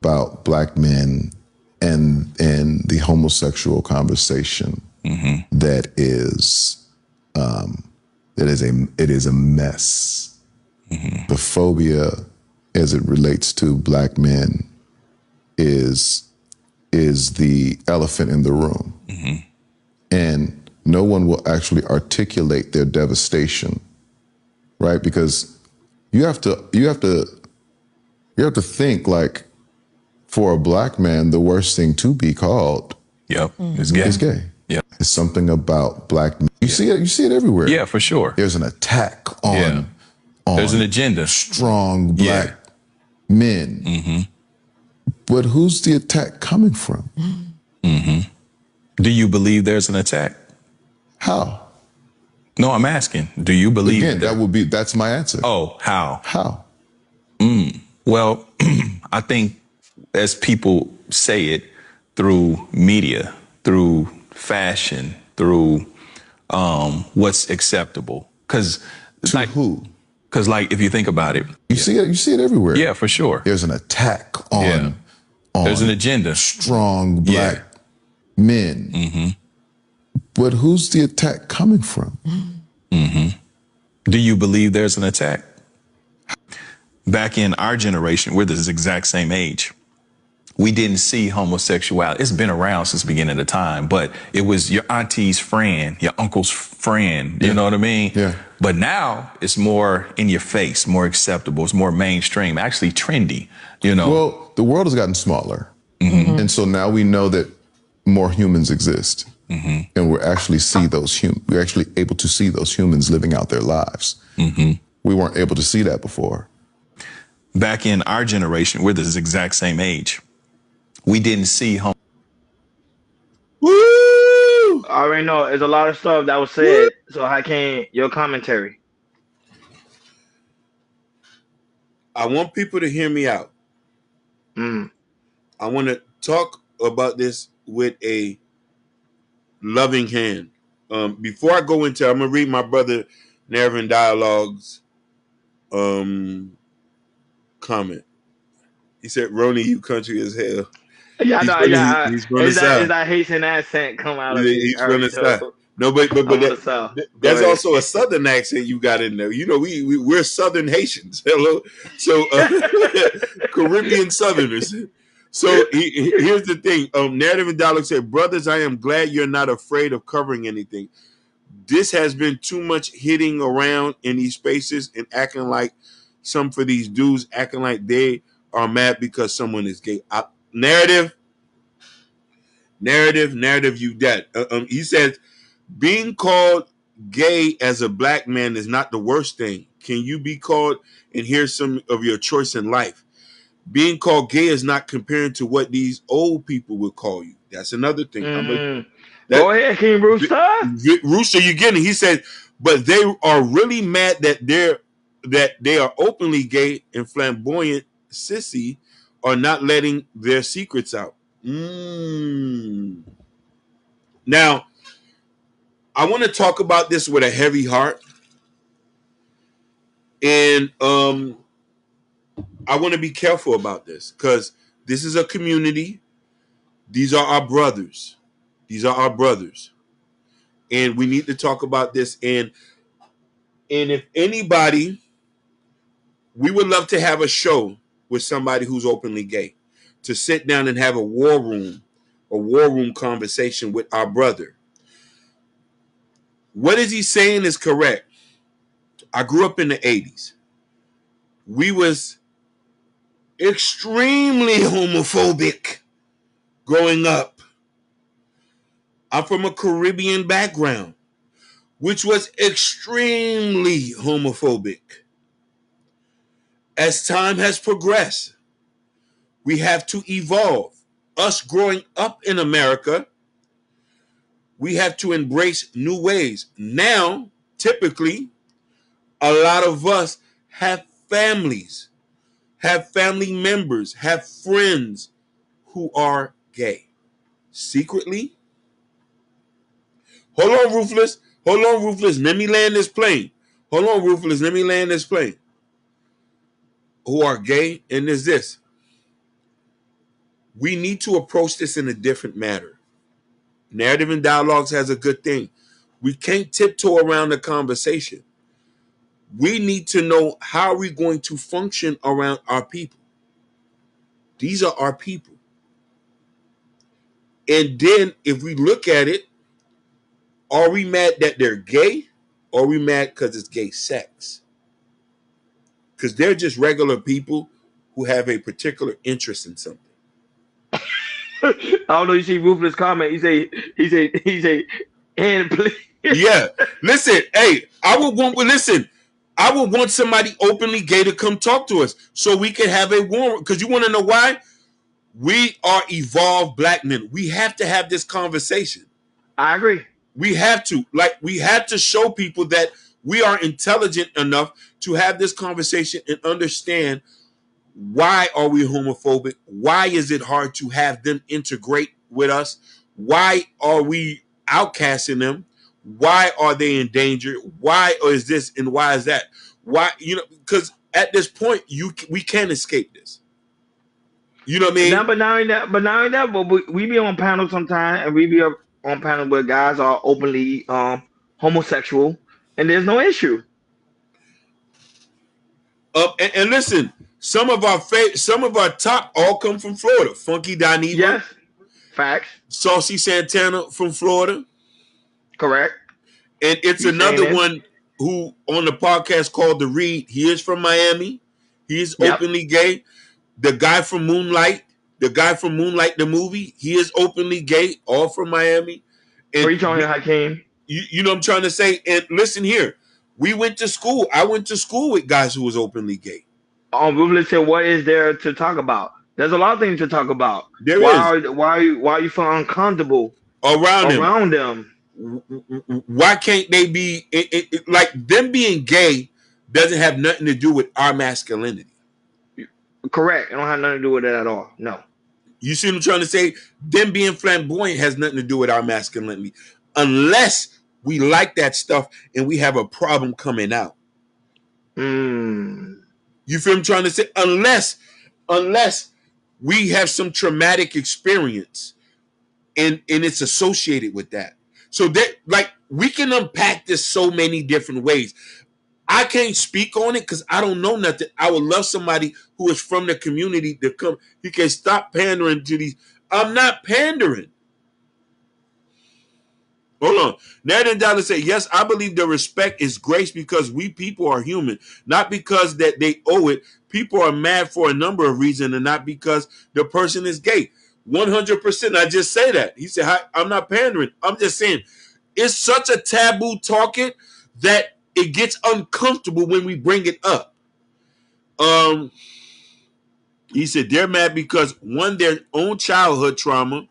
about black men and the homosexual conversation that is it is a mess. The phobia as it relates to black men is the elephant in the room. And no one will actually articulate their devastation, right? Because you have to think, like, for a black man, the worst thing to be called is gay. Is gay. Yep. It's something about black men. You see it everywhere. Yeah, for sure. There's an attack on there's an agenda. Strong black men. But who's the attack coming from? Do you believe there's an attack? How? No, I'm asking. Do you believe Again, that's my answer. Oh, how? How? Well, I think as people say it, through media, through fashion, through what's acceptable. Because who? Because, like, if you think about it, you see it everywhere. Yeah, for sure. There's an attack on there's an agenda. Strong black men. But who's the attack coming from? Do you believe there's an attack? Back in our generation, we're the exact same age. We didn't see homosexuality. It's been around since the beginning of time, but it was your auntie's friend, your uncle's friend. You know what I mean? Yeah. But now it's more in your face, more acceptable. It's more mainstream, actually trendy, you know? Well, the world has gotten smaller. And so now we know that more humans exist. And we're actually able to see those humans living out their lives. We weren't able to see that before. Back in our generation, we're the exact same age. We didn't see Woo! I already know. There's a lot of stuff that was said. So how can your commentary? I want people to hear me out. I want to talk about this with a loving hand. Before I go into, I'm gonna read my brother Nervin Dialogue's comment. He said, "Roni, you country as hell." Yeah, I know. He's from the Is South. that Haitian accent come out of me? He's from the South. No, but there's also a Southern accent you got in there. You know, we're Southern Haitians. Hello, so Caribbean Southerners. So here's the thing. Narrative and Dialogue said, "Brothers, I am glad you're not afraid of covering anything. This has been too much hitting around in these spaces and acting like some for these dudes acting like they are mad because someone is gay." Narrative, you dead. He says, being called gay as a black man is not the worst thing. Can you be called, and here's some of your choice in life. Being called gay is not comparing to what these old people would call you. That's another thing. Go ahead, King Rooster. Rooster, you get it. He said, but they are really mad that they are openly gay and flamboyant sissy are not letting their secrets out. Now, I want to talk about this with a heavy heart. And I want to be careful about this because this is a community. These are our brothers. And we need to talk about this. And if anybody, we would love to have a show with somebody who's openly gay, to sit down and have a war room conversation with our brother. What is he saying is correct. I grew up in the 80s. We was extremely homophobic growing up. I'm from a Caribbean background, which was extremely homophobic. As time has progressed, we have to evolve. Us growing up in America, we have to embrace new ways. Now, typically, a lot of us have families, have family members, have friends who are gay. Secretly. Hold on, Ruthless. Let me land this plane. Who are gay, and there's this. We need to approach this in a different manner. Narrative and dialogues has a good thing. We can't tiptoe around the conversation. We need to know how we're going to function around our people. These are our people. And then if we look at it, are we mad that they're gay? Or are we mad because it's gay sex? Because they're just regular people who have a particular interest in something. I don't know. You see Ruthless comment. He say, and please. Yeah. Listen, hey, I would want somebody openly gay to come talk to us so we can have a warrant. Because you want to know why? We are evolved black men. We have to have this conversation. I agree. We have to. We have to show people that we are intelligent enough to have this conversation and understand why are we homophobic? Why is it hard to have them integrate with us? Why are we outcasting them? Why are they in danger? Why is this and why is that? Why, because at this point we can't escape this. You know what I mean? But not only that, but we be on panels sometimes, and we be on panels where guys are openly homosexual, and there's no issue. And listen, some of our top all come from Florida. Funky Dineva. Yes, facts. Saucy Santana from Florida. Correct. And it's another one who on the podcast called The Read. He is from Miami. He is openly gay. The guy from Moonlight the movie, he is openly gay, all from Miami. And what are you talking about, Hakeem? You know what I'm trying to say? And listen here, I went to school with guys who was openly gay. Ruthless said, what is there to talk about? There's a lot of things to talk about. Why you feel uncomfortable around them? Why can't they be like them being gay doesn't have nothing to do with our masculinity? Correct. It don't have nothing to do with it at all. No. You see what I'm trying to say? Them being flamboyant has nothing to do with our masculinity. Unless we like that stuff and we have a problem coming out. You feel what I'm trying to say? Unless we have some traumatic experience and it's associated with that. So that we can unpack this so many different ways. I can't speak on it because I don't know nothing. I would love somebody who is from the community to come. He can stop pandering to these. I'm not pandering. Hold on. Nathan Dollar said, yes, I believe the respect is grace because we people are human, not because that they owe it. People are mad for a number of reasons and not because the person is gay. 100%. I just say that. He said, I'm not pandering. I'm just saying it's such a taboo talking that it gets uncomfortable when we bring it up. He said they're mad because one, their own childhood trauma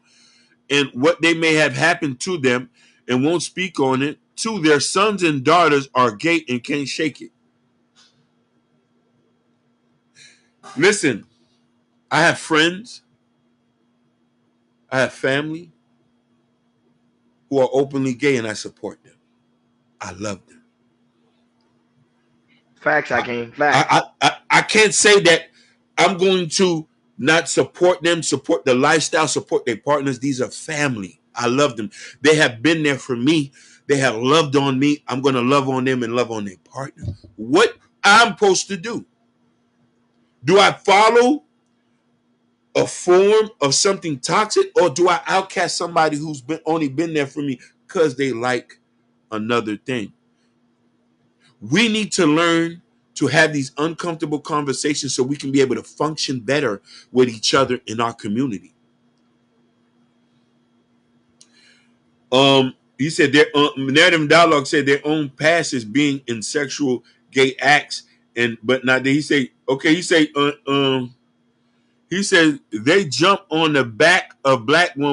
and what they may have happened to them and won't speak on it. Two, their sons and daughters are gay and can't shake it. Listen, I have friends, I have family who are openly gay and I support them. I love them. Facts, Hakeem. Facts. I can't say that I'm going to not support them, support the lifestyle, support their partners. These are family. I love them. They have been there for me. They have loved on me. I'm going to love on them and love on their partner. What I'm supposed to do? Do I follow a form of something toxic or do I outcast somebody who's only been there for me because they like another thing? We need to learn to have these uncomfortable conversations so we can be able to function better with each other in our community. He said their narrative dialogue said their own past is being in sexual gay acts but not. He say okay. He said they jump on the back of black women.